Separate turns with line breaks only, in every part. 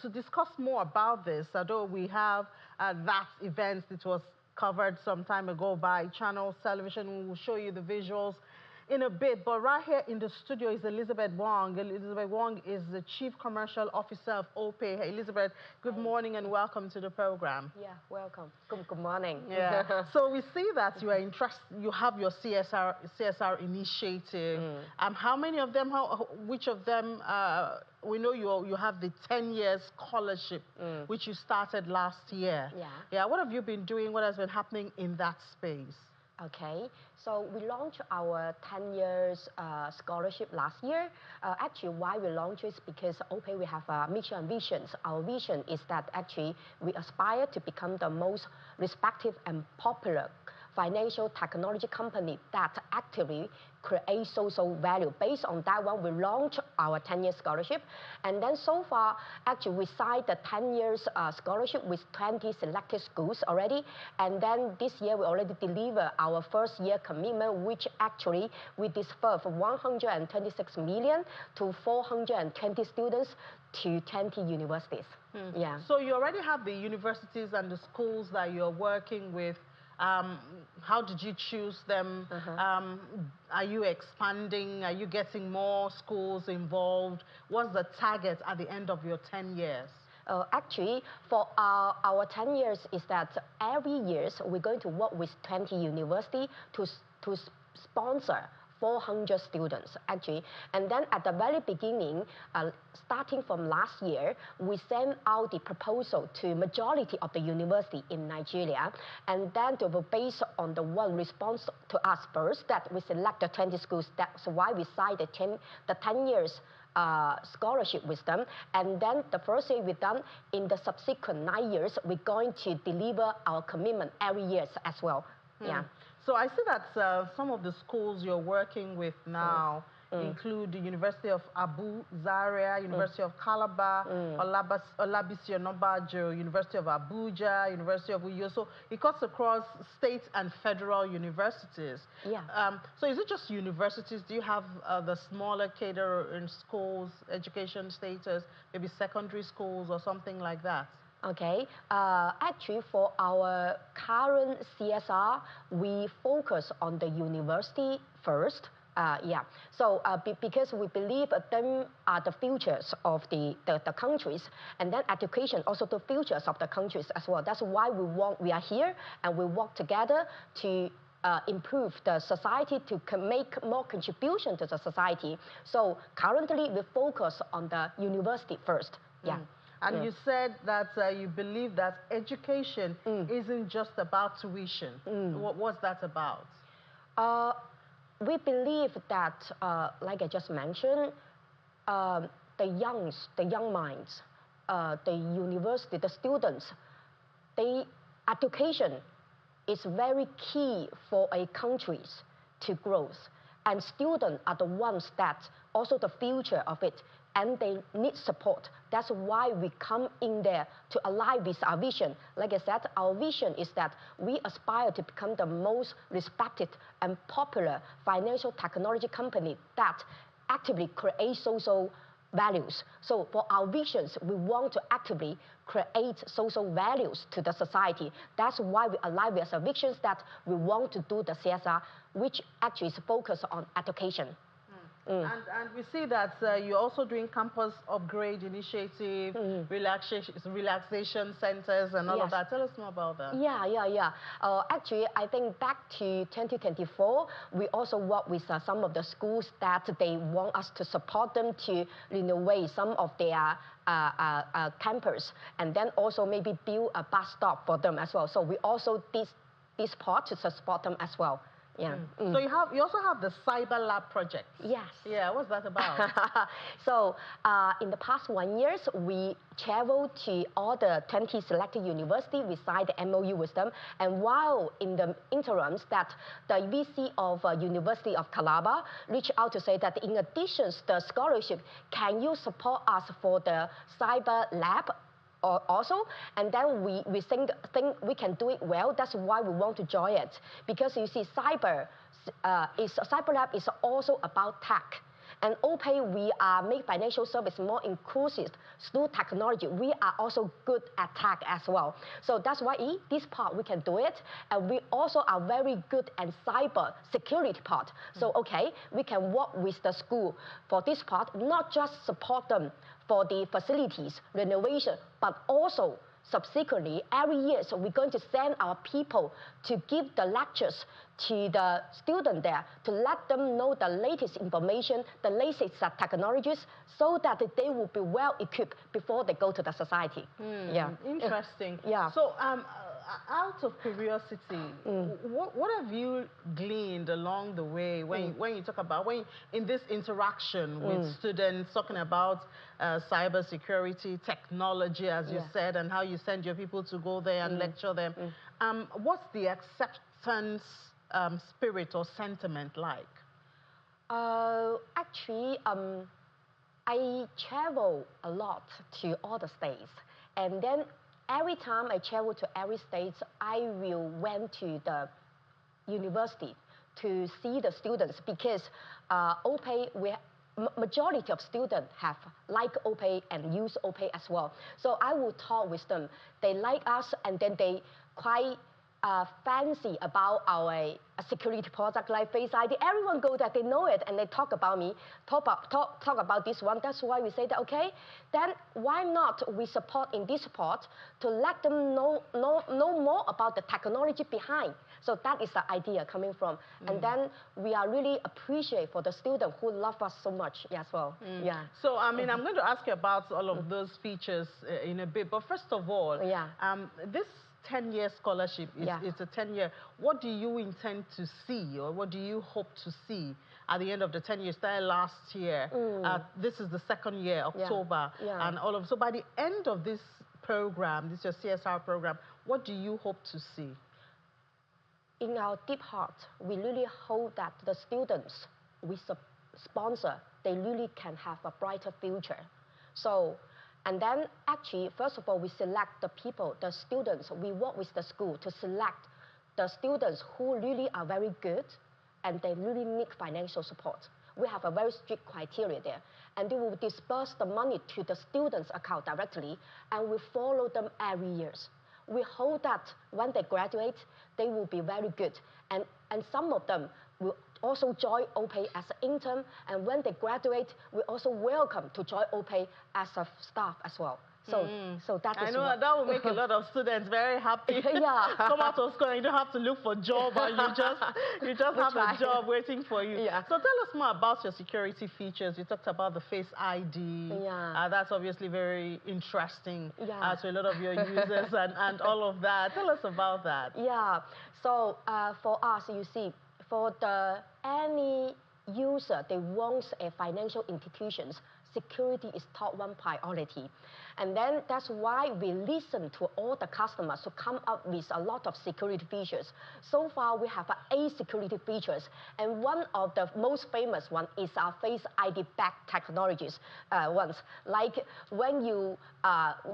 to discuss more about this, although we have that event, it was covered some time ago by Channels Television. We will show you the visuals in a bit, but right here in the studio is Elizabeth Wong. Elizabeth Wong is the Chief Commercial Officer of Opay. Hey, Elizabeth, good morning and welcome to the program.
Yeah, welcome. Good morning.
Yeah. So we see that you are interested. You have your CSR initiative. How many of them? Which of them? We know you have the 10-year scholarship, which you started last year.
Yeah.
Yeah. What have you been doing? What has been happening in that space?
Okay, so we launched our 10 years scholarship last year. Actually, why we launched is because Opay, we have a mission and visions. Our vision is that actually we aspire to become the most respected and popular financial technology company that actively create social value. Based on that one, we launched our 10-year scholarship. And then so far, actually, we signed the 10 years scholarship with 20 selected schools already. And then this year, we already deliver our first year commitment, which actually we dispersed 126 million to 420 students to 20 universities. Yeah.
So you already have the universities and the schools that you're working with. How did you choose them? Are you expanding? Are you getting more schools involved? What's the target at the end of your 10 years?
Actually, for our 10 years is that every year we're going to work with 20 universities to sponsor 400 students, actually. And then at the very beginning, starting from last year, we sent out the proposal to majority of the university in Nigeria. And then they were based on the one response to us first, that we select the 20 schools. That's why we signed the 10 years scholarship with them. And then the first year we done, in the subsequent 9 years, we're going to deliver our commitment every year as well. Yeah.
So I see that some of the schools you're working with now include the University of Abu Zaria, University of Calabar, Olabisi Onabanjo, University of Abuja, University of Uyo. So it cuts across state and federal universities.
Yeah.
So is it just universities? Do you have the smaller catering schools, education status, maybe secondary schools or something like that?
Okay, actually for our current CSR, we focus on the university first. Yeah, so because we believe them are the futures of the countries, and then education also the futures of the countries as well. That's why we are here and we work together to improve the society, to make more contribution to the society. So currently we focus on the university first. Yeah.
And you said that you believe that education isn't just about tuition. What's that about?
We believe that, like I just mentioned, the young minds, the university, the students, education is very key for a country's to growth. And students are the ones that also the future of it, and they need support. That's why we come in there to align with our vision. Like I said, our vision is that we aspire to become the most respected and popular financial technology company that actively creates social values. So for our visions, we want to actively create social values to the society. That's why we align with our visions that we want to do the CSR, which actually is focused on education.
And we see that you're also doing campus upgrade initiative, relaxation centers and all of that. Tell us more about that.
Yeah. Actually, I think back to 2024, we also work with some of the schools that they want us to support them to renovate some of their campus, and then also maybe build a bus stop for them as well. So we also this part to support them as well. Yeah.
So you also have the Cyber Lab project.
Yes.
Yeah, what's that about?
So in the past 1 year, we traveled to all the 20 selected universities. We signed the MOU with them. And while in the interims, that the VC of University of Calabar reached out to say that in addition to the scholarship, can you support us for the Cyber Lab also? And then we think we can do it well. That's why we want to join it, because you see, Cyber Lab is also about tech. And Opay, we are make financial service more inclusive through technology. We are also good at tech as well. So that's why this part we can do it. And we also are very good at cyber security part. So okay, we can work with the school for this part, not just support them for the facilities, renovation, but also subsequently, every year, so we're going to send our people to give the lectures to the student there to let them know the latest information, the latest technologies, so that they will be well equipped before they go to the society. Yeah.
Interesting.
Yeah.
So, out of curiosity, what have you gleaned along the way when you talk about, in this interaction with students, talking about cybersecurity, technology, as you said, and how you send your people to go there and lecture them. What's the acceptance spirit or sentiment like?
Actually, I travel a lot to all the states, and then every time I travel to every state, I will went to the university to see the students, because Opay, majority of students have like Opay and use Opay as well. So I will talk with them. They like us, and then they quite fancy about our security product like Face ID. Everyone go there, they know it, and they talk about me, talk about this one. That's why we say that, okay, then why not we support in this part to let them know more about the technology behind. So that is the idea coming from. And then we are really appreciate for the student who love us so much as well. Yeah.
So, I mean, I'm going to ask you about all of those features in a bit. But first of all, this 10-year scholarship, it's a 10-year. What do you intend to see, or what do you hope to see at the end of the 10 years? Started last year. This is the second year, October. And all of, so by the end of this program, this is your CSR program, what do you hope to see?
In our deep heart, we really hope that the students we sponsor, they really can have a brighter future. So, and then actually, first of all, we select the people, the students. We work with the school to select the students who really are very good and they really need financial support. We have a very strict criteria there. And they will disperse the money to the students' account directly, and we follow them every year. We hope that when they graduate, they will be very good. And some of them will also join Opay as an intern, and when they graduate, we also welcome to join Opay as a staff as well. So, so that is.
I know that will make a lot of students very happy. Come out of school and you don't have to look for a job, and you just have a job waiting for you. So tell us more about your security features. You talked about the Face ID. That's obviously very interesting to a lot of your users and all of that. Tell us about that.
Yeah. So for us, you see, for any user, they want a financial institutions, security is top one priority. And then that's why we listen to all the customers to come up with a lot of security features. So far, we have 8 security features. And one of the most famous one is our Face ID backed technologies ones. Like when you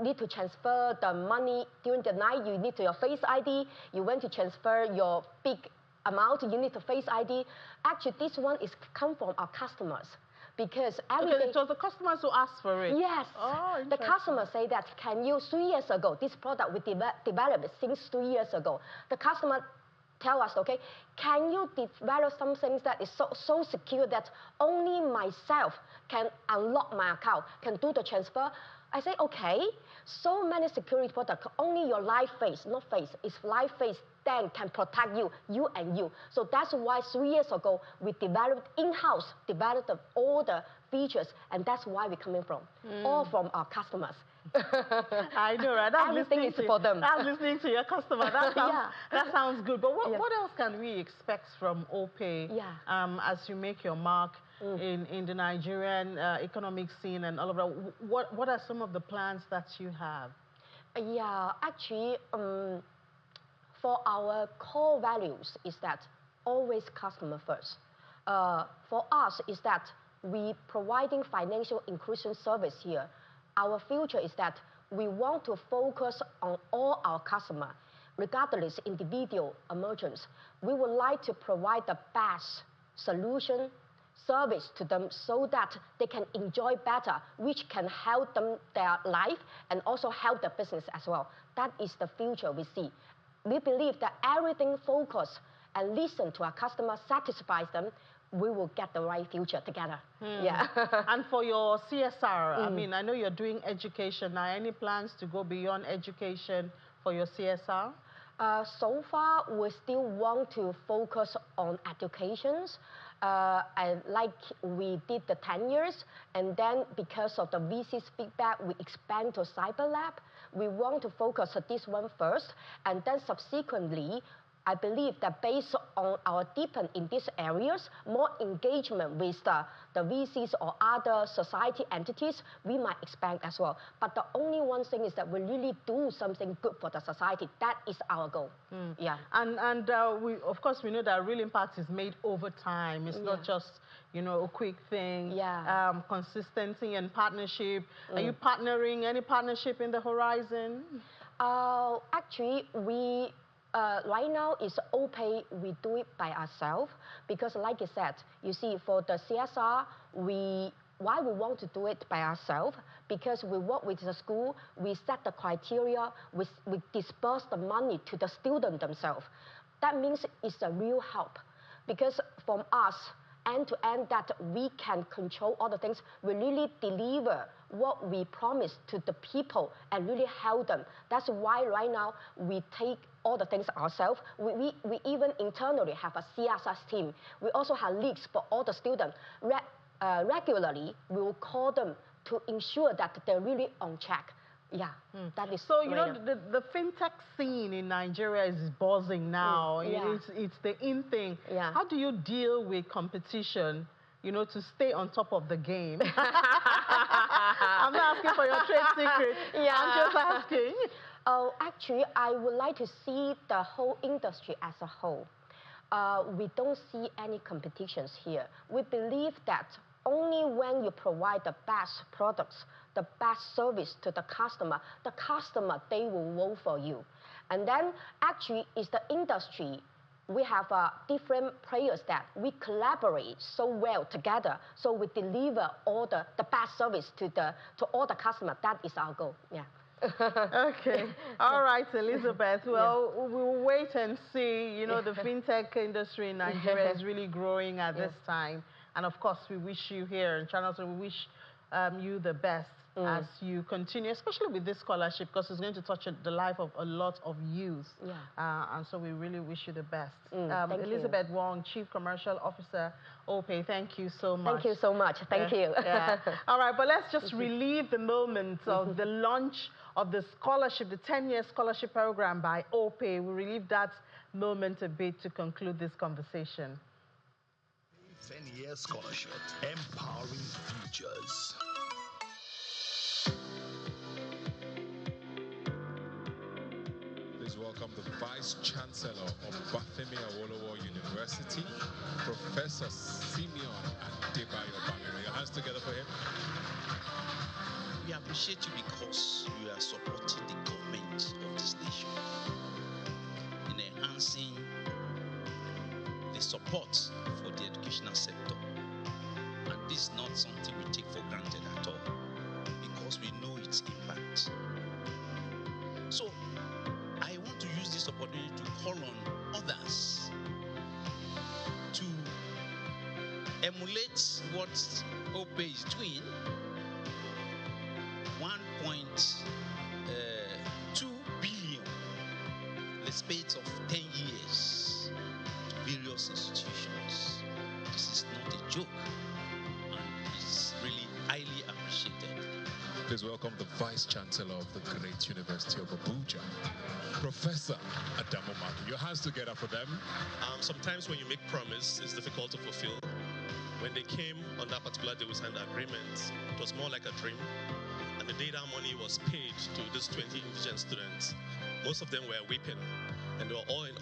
need to transfer the money during the night, you need your Face ID. You want to transfer your big amount, you need a Face ID. Actually, this one is come from our customers. Because every day,
it was the customers who asked for it.
Yes.
Oh,
the customers say that, can you, 3 years ago, this product we developed since 3 years ago. The customer tell us, okay, can you develop something that is so secure that only myself can unlock my account, can do the transfer? I say, okay, so many security products, only your live face, not face, it's live face, then can protect you and you. So that's why 3 years ago, we developed in-house, developed all the features, and that's why we're coming from, all from our customers.
I know, right?
Everything is for them.
I'm listening to your customer. That sounds good. But what else can we expect from Opay as you make your mark in the Nigerian economic scene and all of that? What are some of the plans that you have?
Yeah, actually, for our core values is that always customer first. For us is that we providing financial inclusion service here. Our future is that we want to focus on all our customers, regardless individual or merchants. We would like to provide the best solution service to them so that they can enjoy better, which can help them their life and also help the business as well. That is the future we see. We believe that everything focus and listen to our customers, satisfies them, we will get the right future together. Yeah.
And for your CSR, I mean, I know you're doing education now. Any plans to go beyond education for your CSR?
So far, we still want to focus on educations. And like we did the 10 years, and then because of the VC's feedback, we expand to Cyber Lab. We want to focus on this one first, and then subsequently, I believe that based on our deepen in these areas, more engagement with the VCs or other society entities, we might expand as well. But the only one thing is that we really do something good for the society. That is our goal. Yeah.
And we, of course, we know that real impact is made over time. It's not just, you know, a quick thing.
Yeah.
Consistency and partnership. Are you partnering? Any partnership in the horizon?
Actually, we right now is Opay, we do it by ourselves because like I said, you see for the CSR, why we want to do it by ourselves, because we work with the school, we set the criteria, we disperse the money to the student themselves. That means it's a real help because from us, end to end, that we can control all the things, we really deliver what we promise to the people and really help them. That's why right now we take all the things ourselves. We even internally have a CSS team. We also have leagues for all the students. Regularly, we will call them to ensure that they're really on track. Yeah, that is
so. You know, the fintech scene in Nigeria is buzzing now. It's the in thing.
Yeah.
How do you deal with competition? You know, to stay on top of the game. I'm not asking for your trade secret.
Yeah.
I'm just asking.
Oh, actually, I would like to see the whole industry as a whole. We don't see any competitions here. We believe that only when you provide the best products, the best service to the customer, they will vote for you. And then actually it's the industry. We have different players that we collaborate so well together, so we deliver all the best service to all the customers. That is our goal. Yeah.
Okay. All right, Elizabeth. Well, we'll wait and see. You know, the fintech industry in Nigeria is really growing at this time. And of course, we wish you here in Channel, so we wish you the best as you continue, especially with this scholarship, because it's going to touch the life of a lot of youth.
Yeah.
And so we really wish you the best.
Thank
Elizabeth Wong, Chief Commercial Officer, Opay, thank you so much.
Thank you so much. Thank you.
Yeah. All right, but let's just relive the moment of the launch of the scholarship, the 10-year scholarship program by Opay. We'll relive that moment a bit to conclude this conversation.
10-year scholarship, empowering futures.
Please welcome the Vice Chancellor of Bafemi Awolowo University, Professor Simeon Adebayo Bamiro. Your hands together for him.
We appreciate you because you are supporting the government of this nation in enhancing the support for the educational sector. And this is not something we take for granted at all, because we know its impact. So, I want to use this opportunity to call on others to emulate what Opay is doing. 1.2 billion in the space of 10 years to various institutions. This is not a joke, and it's really highly appreciated.
Please welcome the Vice Chancellor of the great University of Abuja, Professor Adamu Maki. Your hands together for them.
Sometimes when you make promise, it's difficult to fulfill. When they came on that particular day we signed the agreement, it was more like a dream. And the day that money was paid to these 20 indigent students, most of them were weeping, and they were all in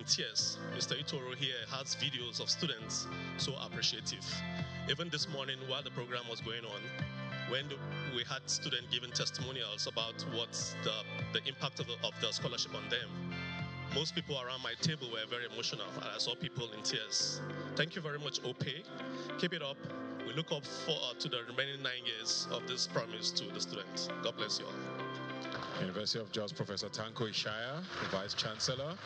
tears. Mr. Itoro here has videos of students so appreciative. Even this morning, while the program was going on, when we had students giving testimonials about what's the impact of the scholarship on them, Most people around my table were very emotional, and I saw people in tears. Thank you very much, Opay. Keep it up. We look up to the remaining 9 years of this promise to the students. God bless you all.
University of Jos, Professor Tanko Ishaya, the Vice Chancellor.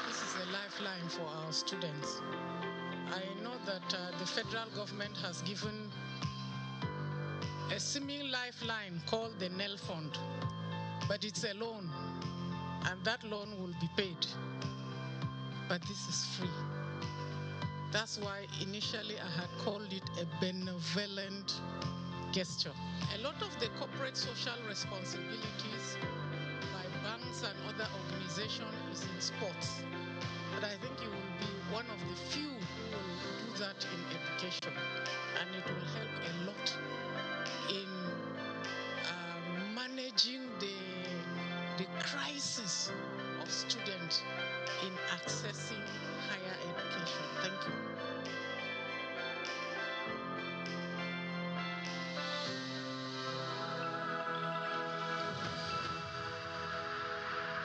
This is a lifeline for our students. I know that the federal government has given a similar lifeline called the NEL Fund, but it's a loan, and that loan will be paid. But this is free. That's why initially I had called it a benevolent gesture. A lot of the corporate social responsibilities by banks and other organizations is in sports. But I think you will be one of the few who will do that in education. And it will help a lot in managing the crisis of students in accessing higher education. Thank you.